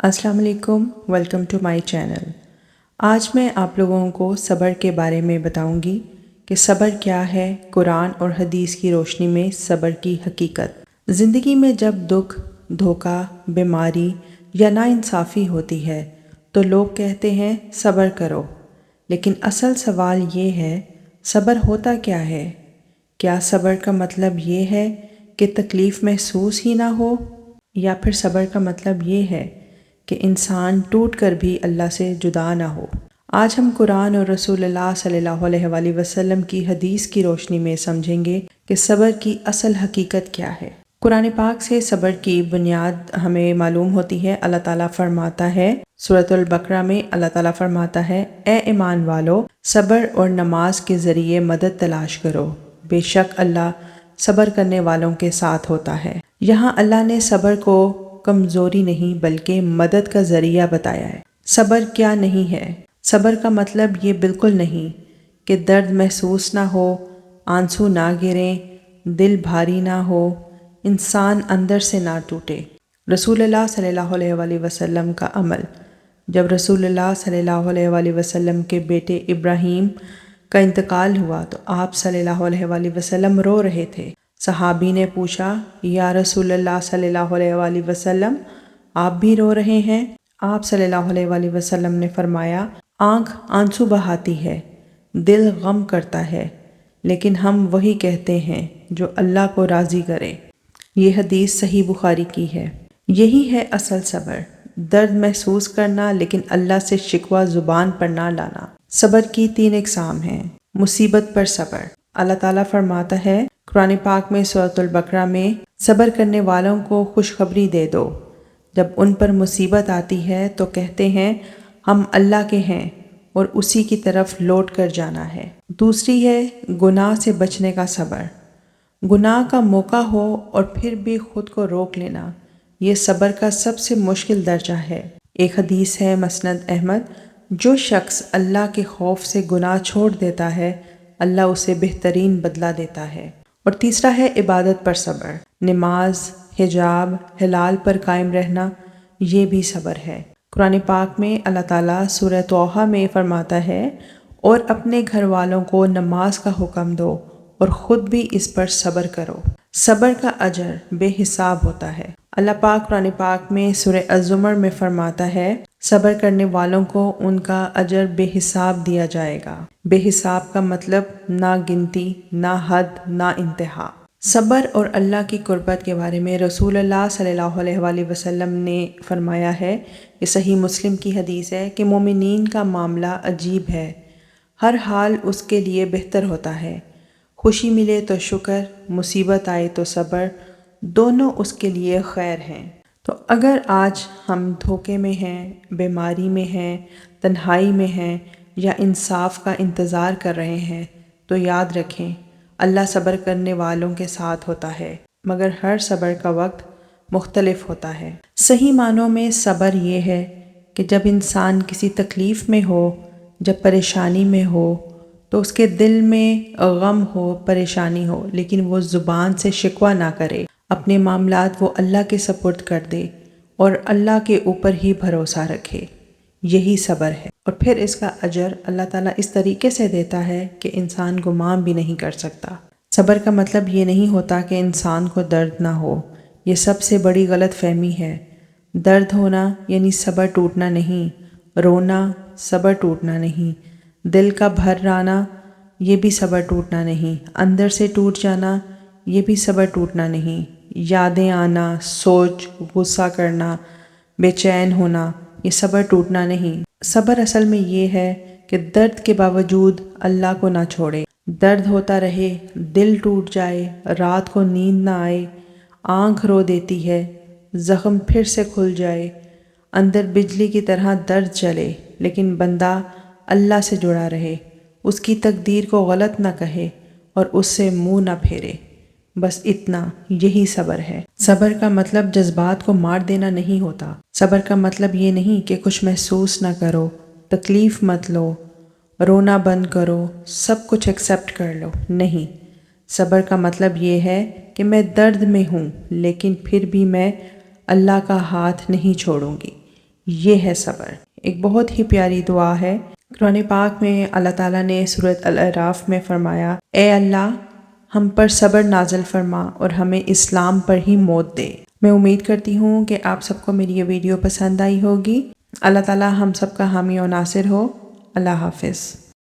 السلام علیکم، welcome to my channel. آج میں آپ لوگوں کو صبر کے بارے میں بتاؤں گی کہ صبر کیا ہے، قرآن اور حدیث کی روشنی میں صبر کی حقیقت۔ زندگی میں جب دکھ، دھوکہ، بیماری یا ناانصافی ہوتی ہے تو لوگ کہتے ہیں صبر کرو، لیکن اصل سوال یہ ہے صبر ہوتا کیا ہے؟ کیا صبر کا مطلب یہ ہے کہ تکلیف محسوس ہی نہ ہو، یا پھر صبر کا مطلب یہ ہے کہ انسان ٹوٹ کر بھی اللہ سے جدا نہ ہو؟ آج ہم قرآن اور رسول اللہ صلی اللہ علیہ وآلہ وسلم کی حدیث کی روشنی میں سمجھیں گے کہ صبر کی اصل حقیقت کیا ہے۔ قرآن پاک سے صبر کی بنیاد ہمیں معلوم ہوتی ہے۔ اللہ تعالیٰ فرماتا ہے سورۃ البقرہ میں، اللہ تعالیٰ فرماتا ہے، اے ایمان والو، صبر اور نماز کے ذریعے مدد تلاش کرو، بے شک اللہ صبر کرنے والوں کے ساتھ ہوتا ہے۔ یہاں اللہ نے صبر کو کمزوری نہیں بلکہ مدد کا ذریعہ بتایا ہے۔ صبر کیا نہیں ہے؟ صبر کا مطلب یہ بالکل نہیں کہ درد محسوس نہ ہو، آنسو نہ گریں، دل بھاری نہ ہو، انسان اندر سے نہ ٹوٹے۔ رسول اللہ صلی اللہ علیہ وآلہ وسلم کا عمل۔ جب رسول اللہ صلی اللہ علیہ وآلہ وسلم کے بیٹے ابراہیم کا انتقال ہوا تو آپ صلی اللہ علیہ وآلہ وسلم رو رہے تھے۔ صحابی نے پوچھا، یا رسول اللہ صلی اللہ علیہ وآلہ وسلم، آپ بھی رو رہے ہیں؟ آپ صلی اللہ علیہ وآلہ وسلم نے فرمایا، آنکھ آنسو بہاتی ہے، دل غم کرتا ہے، لیکن ہم وہی کہتے ہیں جو اللہ کو راضی کرے۔ یہ حدیث صحیح بخاری کی ہے۔ یہی ہے اصل صبر، درد محسوس کرنا لیکن اللہ سے شکوہ زبان پر نہ لانا۔ صبر کی 3 اقسام ہیں۔ مصیبت پر صبر۔ اللہ تعالیٰ فرماتا ہے قرآن پاک میں سورۃ البقرہ میں، صبر کرنے والوں کو خوشخبری دے دو، جب ان پر مصیبت آتی ہے تو کہتے ہیں ہم اللہ کے ہیں اور اسی کی طرف لوٹ کر جانا ہے۔ دوسری ہے گناہ سے بچنے کا صبر۔ گناہ کا موقع ہو اور پھر بھی خود کو روک لینا، یہ صبر کا سب سے مشکل درجہ ہے۔ ایک حدیث ہے مسند احمد، جو شخص اللہ کے خوف سے گناہ چھوڑ دیتا ہے اللہ اسے بہترین بدلہ دیتا ہے۔ اور تیسرا ہے عبادت پر صبر۔ نماز، حجاب، حلال پر قائم رہنا، یہ بھی صبر ہے۔ قرآن پاک میں اللہ تعالیٰ سورہ طٰہٰ میں فرماتا ہے، اور اپنے گھر والوں کو نماز کا حکم دو اور خود بھی اس پر صبر کرو۔ صبر کا اجر بے حساب ہوتا ہے۔ اللہ پاک قرآن پاک میں سورہ الزمر میں فرماتا ہے، صبر کرنے والوں کو ان کا اجر بے حساب دیا جائے گا۔ بے حساب کا مطلب نہ گنتی، نہ حد، نہ انتہا۔ صبر اور اللہ کی قربت کے بارے میں رسول اللہ صلی اللہ علیہ وآلہ وسلم نے فرمایا ہے، یہ صحیح مسلم کی حدیث ہے کہ مومنین کا معاملہ عجیب ہے، ہر حال اس کے لیے بہتر ہوتا ہے، خوشی ملے تو شکر، مصیبت آئے تو صبر، دونوں اس کے لیے خیر ہیں۔ تو اگر آج ہم دھوکے میں ہیں، بیماری میں ہیں، تنہائی میں ہیں یا انصاف کا انتظار کر رہے ہیں تو یاد رکھیں اللہ صبر کرنے والوں کے ساتھ ہوتا ہے، مگر ہر صبر کا وقت مختلف ہوتا ہے۔ صحیح معنوں میں صبر یہ ہے کہ جب انسان کسی تکلیف میں ہو، جب پریشانی میں ہو تو اس کے دل میں غم ہو، پریشانی ہو، لیکن وہ زبان سے شکوہ نہ کرے، اپنے معاملات وہ اللہ کے سپرد کر دے اور اللہ کے اوپر ہی بھروسہ رکھے، یہی صبر ہے۔ اور پھر اس کا اجر اللہ تعالیٰ اس طریقے سے دیتا ہے کہ انسان گمان بھی نہیں کر سکتا۔ صبر کا مطلب یہ نہیں ہوتا کہ انسان کو درد نہ ہو، یہ سب سے بڑی غلط فہمی ہے۔ درد ہونا یعنی صبر ٹوٹنا نہیں، رونا صبر ٹوٹنا نہیں، دل کا بھر آنا یہ بھی صبر ٹوٹنا نہیں، اندر سے ٹوٹ جانا یہ بھی صبر ٹوٹنا نہیں، یادیں آنا، سوچ، غصہ کرنا، بے چین ہونا، یہ صبر ٹوٹنا نہیں۔ صبر اصل میں یہ ہے کہ درد کے باوجود اللہ کو نہ چھوڑے، درد ہوتا رہے، دل ٹوٹ جائے، رات کو نیند نہ آئے، آنکھ رو دیتی ہے، زخم پھر سے کھل جائے، اندر بجلی کی طرح درد چلے، لیکن بندہ اللہ سے جڑا رہے، اس کی تقدیر کو غلط نہ کہے اور اس سے منہ نہ پھیرے، بس اتنا، یہی صبر ہے۔ صبر کا مطلب جذبات کو مار دینا نہیں ہوتا۔ صبر کا مطلب یہ نہیں کہ کچھ محسوس نہ کرو، تکلیف مت لو، رونا بند کرو، سب کچھ ایکسیپٹ کر لو، نہیں۔ صبر کا مطلب یہ ہے کہ میں درد میں ہوں لیکن پھر بھی میں اللہ کا ہاتھ نہیں چھوڑوں گی، یہ ہے صبر۔ ایک بہت ہی پیاری دعا ہے۔ قرآن پاک میں اللہ تعالیٰ نے سورۃ الاعراف میں فرمایا، اے اللہ ہم پر صبر نازل فرما اور ہمیں اسلام پر ہی موت دے۔ میں امید کرتی ہوں کہ آپ سب کو میری یہ ویڈیو پسند آئی ہوگی۔ اللہ تعالیٰ ہم سب کا حامی و ناصر ہو۔ اللہ حافظ۔